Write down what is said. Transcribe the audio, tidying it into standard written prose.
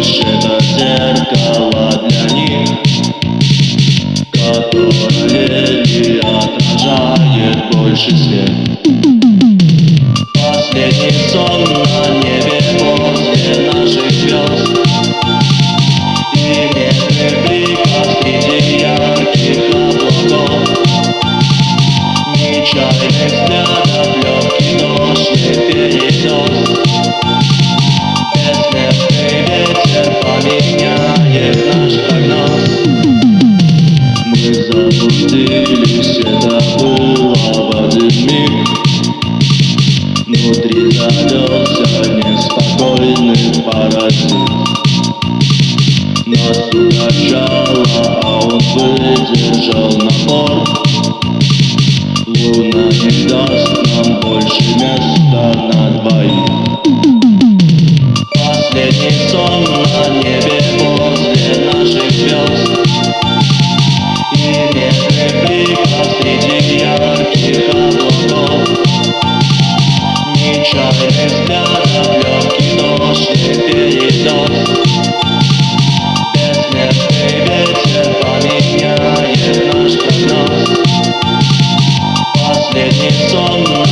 лишь это зеркало для них, которое не отражает больше свет. Последний сон на небе после наших звезд и медных бликов среди ярких облаков, нечаянных взглядов, легкий дождь перенес. Бессмертный ветер поменяет наш прогноз. Мы заблудились, это было в один миг. Внутри завелся неспокойный паразит. Нас укачало, а он выдержал напор. Луна не даст нам больше места на двоих. Последний сон на небе после наших звезд и медных бликов среди ярких облаков, нечаянных взглядов, легкий дождь перенес. Бессмертный ветер поменяет наш прогноз. Последний сон на